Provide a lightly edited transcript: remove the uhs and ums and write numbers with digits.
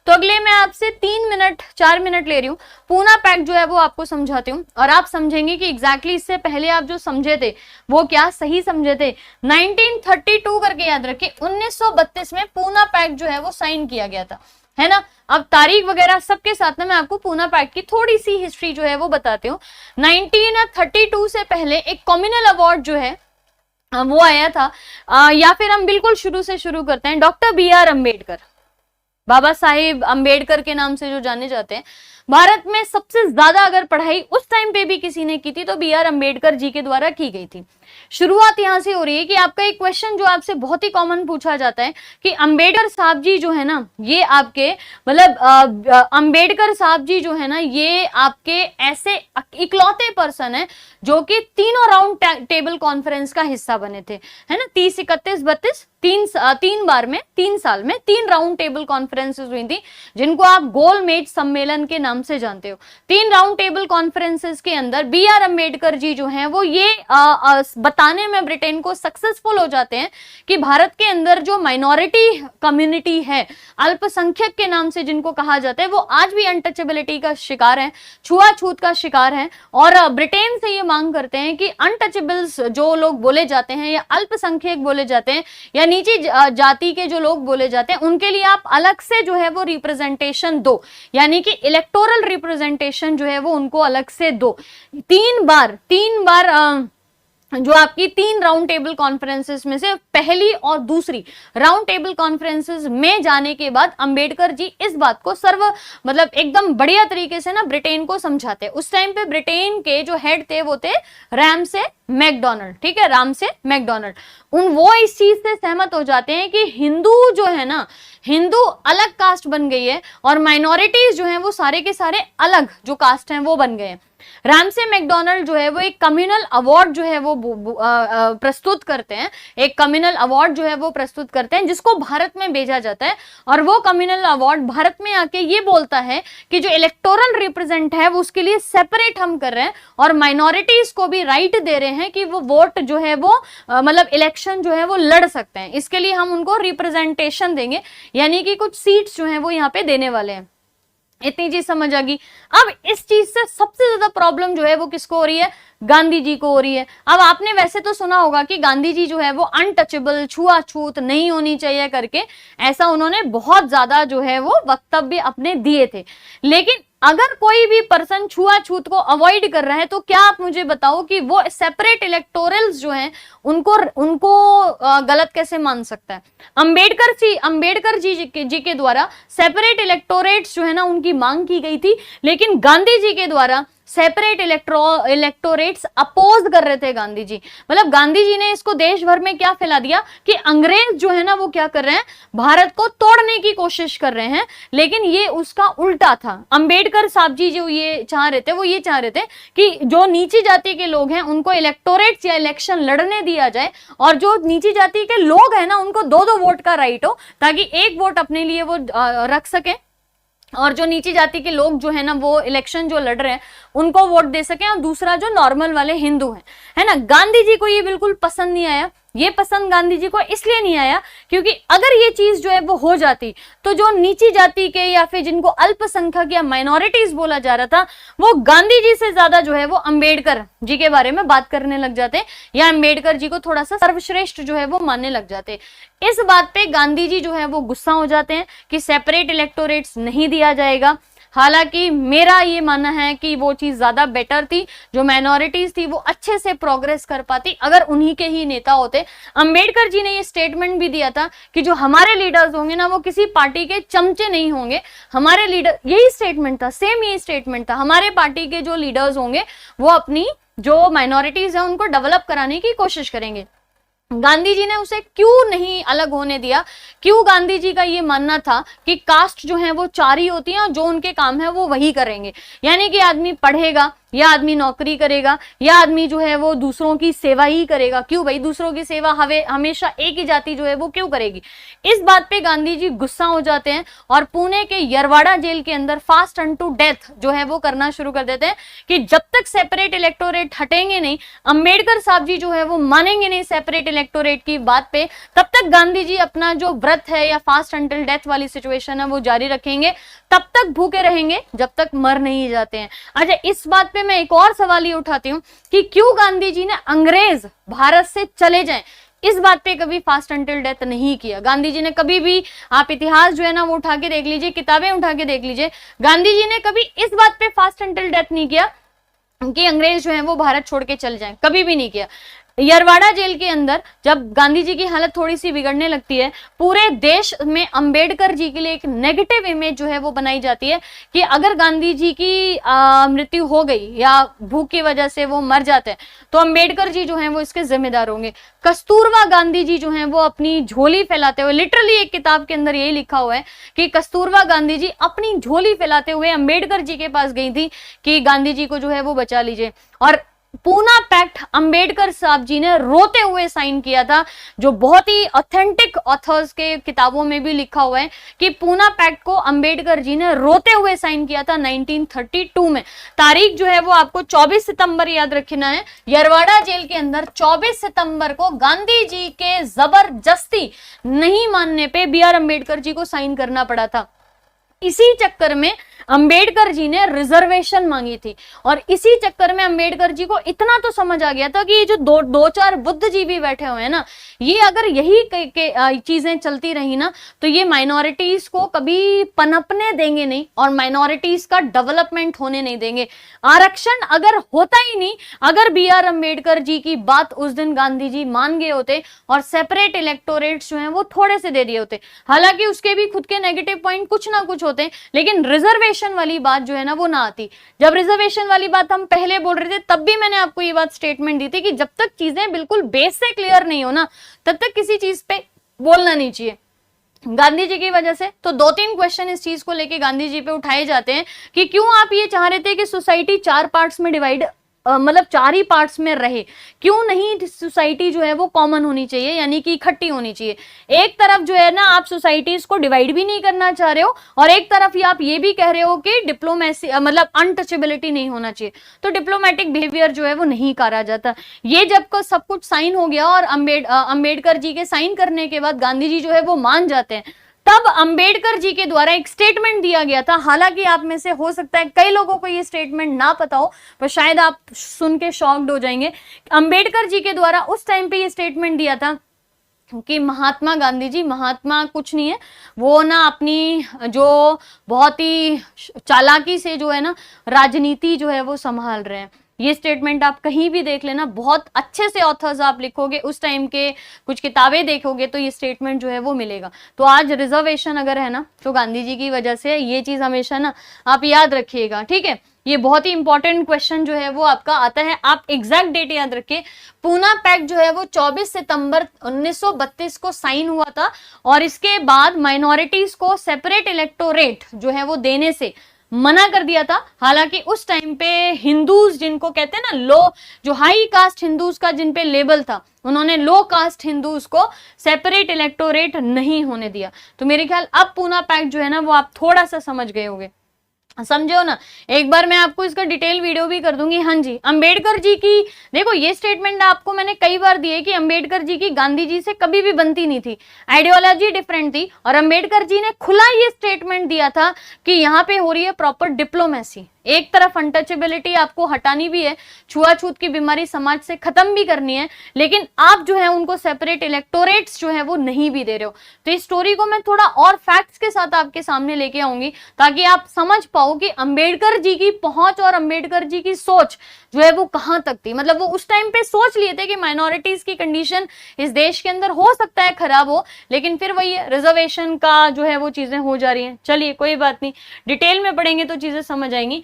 तो अगले मैं आपसे 3-4 मिनट ले रही हूँ, पूना पैक्ट जो है वो आपको समझाती हूँ और आप समझेंगे कि एग्जैक्टली इससे पहले आप जो समझे थे वो क्या सही समझे थे। 1932 करके याद रखिए, 1932 में पूना पैक्ट जो है वो साइन किया गया था, है ना। अब तारीख वगैरह सबके साथ में मैं आपको पूना पैक्ट की थोड़ी सी हिस्ट्री जो है वो बताती हूँ। 1932 से पहले एक कम्युनल अवार्ड जो है वो आया था, या फिर हम बिल्कुल शुरू से शुरू करते हैं। डॉक्टर BR अम्बेडकर, बाबा साहेब अम्बेडकर के नाम से जो जाने जाते हैं, भारत में सबसे ज्यादा अगर पढ़ाई उस टाइम पे भी किसी ने की थी तो BR अम्बेडकर जी के द्वारा की गई थी। शुरुआत यहां से हो रही है कि आपका एक क्वेश्चन जो आपसे बहुत ही कॉमन पूछा जाता है कि अम्बेडकर साहब जी जो है ना, ये आपके मतलब अम्बेडकर साहब जी जो है ना, ये आपके ऐसे इकलौते पर्सन है जो कि तीनों राउंड टेबल कॉन्फ्रेंस का हिस्सा बने थे, है ना। 30, 31, 32 तीन बार में 3 साल में 3 राउंड टेबल कॉन्फ्रेंसेस हुई थी, जिनको आप गोलमेज सम्मेलन के नाम से जानते हो। 3 राउंड टेबल कॉन्फ्रेंसेस के अंदर BR अम्बेडकर जी जो हैं वो ये बताने में ब्रिटेन को सक्सेसफुल हो जाते हैं कि भारत के अंदर जो माइनॉरिटी कम्युनिटी है, अल्पसंख्यक के नाम से जिनको कहा जाता है, वो आज भी अनटचेबिलिटी का शिकार है, छुआछूत का शिकार है। और ब्रिटेन से ये मांग करते हैं कि अनटचेबल्स जो लोग बोले जाते हैं या अल्पसंख्यक बोले जाते हैं या नीची जाति के जो लोग बोले जाते हैं, उनके लिए आप अलग से जो है वो रिप्रेजेंटेशन दो, यानी कि इलेक्टोरल रिप्रेजेंटेशन जो है वो उनको अलग से दो। 3 बार जो आपकी 3 राउंड टेबल कॉन्फ्रेंसेस में से पहली और दूसरी राउंड टेबल कॉन्फ्रेंसेस में जाने के बाद अंबेडकर जी इस बात को मतलब एकदम बढ़िया तरीके से ना ब्रिटेन को समझाते। उस टाइम पे ब्रिटेन के जो हेड थे वो थे रैमसे मैकडोनाल्ड, ठीक है, रामसे मैकडोनाल्ड। वो इस चीज से सहमत हो जाते हैं कि हिंदू जो है ना, हिंदू अलग कास्ट बन गई है और माइनॉरिटीज जो हैं वो सारे के सारे अलग जो कास्ट हैं वो बन गए हैं। रैमसे मैकडोनाल्ड जो है वो एक कम्युनल अवार्ड जो है वो प्रस्तुत करते हैं, एक कम्युनल अवार्ड जो है वो प्रस्तुत करते हैं जिसको भारत में भेजा जाता है। और वो कम्युनल अवार्ड भारत में आके ये बोलता है कि जो इलेक्टोरल रिप्रेजेंट है वो उसके लिए सेपरेट हम कर रहे हैं और माइनॉरिटीज को भी राइट दे रहे हैं कि वो वोट जो है वो मतलब इलेक्शन जो है वो लड़ सकते हैं। इसके लिए हम उनको रिप्रेजेंटेशन देंगे, यानी कि कुछ सीट्स जो है वो यहाँ पे देने वाले हैं। इतनी चीज समझ आ गई। अब इस चीज से सबसे ज्यादा प्रॉब्लम जो है वो किसको हो रही है? गांधी जी को हो रही है। अब आपने वैसे तो सुना होगा कि गांधी जी जो है वो अनटचेबल, छुआछूत नहीं होनी चाहिए करके, ऐसा उन्होंने बहुत ज्यादा जो है वो वक्तव्य अपने दिए थे। लेकिन अगर कोई भी पर्सन छुआछूत को अवॉइड कर रहा है तो क्या आप मुझे बताओ कि वो सेपरेट इलेक्टोरल्स जो हैं उनको गलत कैसे मान सकता है? अंबेडकर जी के द्वारा सेपरेट इलेक्टोरेट्स जो है ना उनकी मांग की गई थी, लेकिन गांधी जी के द्वारा सेपरेट इलेक्टोरेट्स अपोज कर रहे थे गांधी जी। मतलब गांधी जी ने इसको देश भर में क्या फैला दिया कि अंग्रेज जो है ना वो क्या कर रहे हैं, भारत को तोड़ने की कोशिश कर रहे हैं। लेकिन ये उसका उल्टा था। अंबेडकर साहब जी जो ये चाह रहे थे वो ये चाह रहे थे कि जो नीची जाति के लोग हैं उनको इलेक्टोरेट्स या इलेक्शन लड़ने दिया जाए और जो नीची जाति के लोग हैं ना उनको 2-2 वोट का राइट हो, ताकि एक वोट अपने लिए वो रख सके और जो नीची जाति के लोग जो है ना वो इलेक्शन जो लड़ रहे हैं उनको वोट दे सके, और दूसरा जो नॉर्मल वाले हिंदू हैं, है ना। गांधी जी को ये बिल्कुल पसंद नहीं आया। ये पसंद गांधी जी को इसलिए नहीं आया क्योंकि अगर ये चीज जो है वो हो जाती तो जो नीची जाति के या फिर जिनको अल्पसंख्यक या माइनॉरिटीज बोला जा रहा था वो गांधी जी से ज्यादा जो है वो अंबेडकर जी के बारे में बात करने लग जाते या अंबेडकर जी को थोड़ा सा सर्वश्रेष्ठ जो है वो मानने लग जाते। इस बात पे गांधी जी जो है वो गुस्सा हो जाते हैं कि सेपरेट इलेक्टोरेट्स नहीं दिया जाएगा। हालांकि मेरा ये मानना है कि वो चीज ज्यादा बेटर थी, जो माइनॉरिटीज थी वो अच्छे से प्रोग्रेस कर पाती अगर उन्हीं के ही नेता होते। अंबेडकर जी ने ये स्टेटमेंट भी दिया था कि जो हमारे लीडर्स होंगे ना वो किसी पार्टी के चमचे नहीं होंगे। हमारे लीडर, यही स्टेटमेंट था, सेम यही स्टेटमेंट था, हमारे पार्टी के जो लीडर्स होंगे वो अपनी जो माइनॉरिटीज है उनको डेवलप कराने की कोशिश करेंगे। गांधी जी ने उसे क्यों नहीं अलग होने दिया? क्यों गांधी जी का ये मानना था कि कास्ट जो है वो 4 ही होती हैं और जो उनके काम है वो वही करेंगे, यानी कि आदमी पढ़ेगा, यह आदमी नौकरी करेगा, यह आदमी जो है वो दूसरों की सेवा ही करेगा। क्यों भाई, दूसरों की सेवा हमेशा एक ही जाति जो है वो क्यों करेगी। इस बात पे गांधी जी गुस्सा हो जाते हैं और पुणे के यरवाड़ा जेल के अंदर फास्ट अनटू डेथ जो है वो करना शुरू कर देते हैं कि जब तक सेपरेट इलेक्टोरेट हटेंगे नहीं, अंबेडकर साहब जी जो है वो मानेंगे नहीं सेपरेट इलेक्टोरेट की बात पे, तब तक गांधी जी अपना जो व्रत है या फास्ट अंटिल डेथ वाली सिचुएशन है वो जारी रखेंगे, तब तक भूखे रहेंगे जब तक मर नहीं जाते हैं। अच्छा, इस बात पे मैं एक और सवाल ये उठाती हूँ कि क्यों गांधी जी ने अंग्रेज भारत से चले जाएं, इस बात पे कभी फास्ट अंटिल डेथ नहीं किया। गांधी जी ने कभी भी, आप इतिहास जो है ना वो उठा के देख लीजिए, किताबें उठा के देख लीजिए, गांधी जी ने कभी इस बात पे फास्ट अंटिल डेथ नहीं किया कि अंग्रेज जो है वो भारत छोड़ के चल जाएं, कभी भी नहीं किया। यरवाड़ा जेल के अंदर जब गांधी जी की हालत थोड़ी सी बिगड़ने लगती है, पूरे देश में अंबेडकर जी के लिए एक नेगेटिव इमेज जो है वो बनाई जाती है कि अगर गांधी जी की मृत्यु हो गई या भूख की वजह से वो मर जाते हैं तो अंबेडकर जी जो हैं वो इसके जिम्मेदार होंगे। कस्तूरबा गांधी जी जो हैं वो अपनी झोली फैलाते हुए, लिटरली एक किताब के अंदर यही लिखा हुआ है कि कस्तूरबा गांधी जी अपनी झोली फैलाते हुए अंबेडकर जी के पास गई थी कि गांधी जी को जो है वो बचा लीजिए। और पूना पैक्ट अंबेडकर साहब जी ने रोते हुए साइन किया था, जो बहुत ही ऑथेंटिक ऑथर्स के किताबों में भी लिखा हुआ है कि पूना पैक्ट को अंबेडकर जी ने रोते हुए साइन किया था 1932 में। तारीख जो है वो आपको 24 सितंबर याद रखना है। यरवाड़ा जेल के अंदर 24 सितंबर को गांधी जी के जबरदस्ती नहीं मानने पे बी आर अंबेडकर जी को साइन करना पड़ा था। इसी चक्कर में अंबेडकर जी ने रिजर्वेशन मांगी थी और इसी चक्कर में अंबेडकर जी को इतना तो समझ आ गया था कि ये जो दो चार बुद्धिजीवी बैठे हुए हैं ना, ये अगर यही चीजें चलती रही ना तो ये माइनॉरिटीज को कभी पनपने देंगे नहीं और माइनॉरिटीज का डेवलपमेंट होने नहीं देंगे। आरक्षण अगर होता ही नहीं, अगर बी आर अंबेडकर जी की बात उस दिन गांधी जी मान गए होते और सेपरेट इलेक्टोरेट्स जो हैं वो थोड़े से दे दिए होते, हालांकि उसके भी खुद के नेगेटिव पॉइंट कुछ ना कुछ होते, लेकिन रिजर्वेशन वाली बात जो है ना वो ना आती। जब रिजर्वेशन वाली बात हम पहले बोल रहे थे तब भी मैंने आपको ये बात स्टेटमेंट दी थी कि जब तक चीजें बिल्कुल बेस से क्लियर नहीं हो ना तब तक किसी चीज पे बोलना नहीं चाहिए। गांधी जी की वजह से तो 2-3 क्वेश्चन इस चीज को लेके गांधी जी पे उठाए जाते हैं कि क्यों आप ये चाह रहे थे कि सोसाइटी 4 पार्ट्स में डिवाइड, मतलब 4 ही पार्ट्स में रहे, क्यों नहीं सोसाइटी जो है वो कॉमन होनी चाहिए, यानी कि इकट्ठी होनी चाहिए। एक तरफ जो है ना आप सोसाइटीज को डिवाइड भी नहीं करना चाह रहे हो और एक तरफ ही आप ये भी कह रहे हो कि डिप्लोमेसी मतलब अनटचेबिलिटी नहीं होना चाहिए, तो डिप्लोमेटिक बिहेवियर जो है वो नहीं करा जाता। ये जब को सब कुछ साइन हो गया और अंबेडकर जी के साइन करने के बाद गांधी जी जो है वो मान जाते हैं, तब अंबेडकर जी के द्वारा एक स्टेटमेंट दिया गया था। हालांकि आप में से हो सकता है कई लोगों को ये स्टेटमेंट ना पता हो, पर शायद आप सुन के शॉक्ड हो जाएंगे। अंबेडकर जी के द्वारा उस टाइम पे ये स्टेटमेंट दिया था कि महात्मा गांधी जी, महात्मा कुछ नहीं है, वो ना अपनी जो बहुत ही चालाकी से जो है ना राजनीति जो है वो संभाल रहे हैं। ये स्टेटमेंट आप कहीं भी देख लेना, बहुत अच्छे से ऑथर्स आप लिखोगे, उस टाइम के कुछ किताबें देखोगे तो ये स्टेटमेंट जो है वो मिलेगा। तो आज रिजर्वेशन अगर है ना तो गांधी जी की वजह से, ये चीज हमेशा ना आप याद रखिएगा, ठीक है। ये बहुत ही इंपॉर्टेंट क्वेश्चन जो है वो आपका आता है, आप एग्जैक्ट डेट याद रखिए। पूना पैक्ट जो है वो 24 सितंबर 1932 को साइन हुआ था और इसके बाद माइनॉरिटीज को सेपरेट इलेक्टोरेट जो है वो देने से मना कर दिया था। हालांकि उस टाइम पे हिंदूज, जिनको कहते हैं ना लो, जो हाई कास्ट हिंदूज का जिन पे लेबल था, उन्होंने लो कास्ट हिंदूज को सेपरेट इलेक्टोरेट नहीं होने दिया। तो मेरे ख्याल अब पूना पैक्ट जो है ना वो आप थोड़ा सा समझ गए होंगे, समझो ना। एक बार मैं आपको इसका डिटेल वीडियो भी कर दूंगी। हाँ जी, अंबेडकर जी की देखो ये स्टेटमेंट आपको मैंने कई बार दी है कि अंबेडकर जी की गांधी जी से कभी भी बनती नहीं थी, आइडियोलॉजी डिफरेंट थी और अंबेडकर जी ने खुला ये स्टेटमेंट दिया था कि यहाँ पे हो रही है प्रॉपर डिप्लोमेसी। एक तरफ अनटचेबिलिटी आपको हटानी भी है, छुआछूत की बीमारी समाज से खत्म भी करनी है, लेकिन आप जो है उनको सेपरेट इलेक्टोरेट्स जो है वो नहीं भी दे रहे हो। तो इस स्टोरी को मैं थोड़ा और फैक्ट्स के साथ आपके सामने लेके आऊंगी ताकि आप समझ पाओ कि अंबेडकर जी की पहुंच और अंबेडकर जी की सोच जो है वो कहां तक थी। मतलब वो उस टाइम पे सोच लिए थे कि माइनॉरिटीज की कंडीशन इस देश के अंदर हो सकता है खराब हो, लेकिन फिर वही रिजर्वेशन का जो है वो चीजें हो जा रही हैं। चलिए कोई बात नहीं, डिटेल में पढ़ेंगे तो चीजें समझ आएंगी।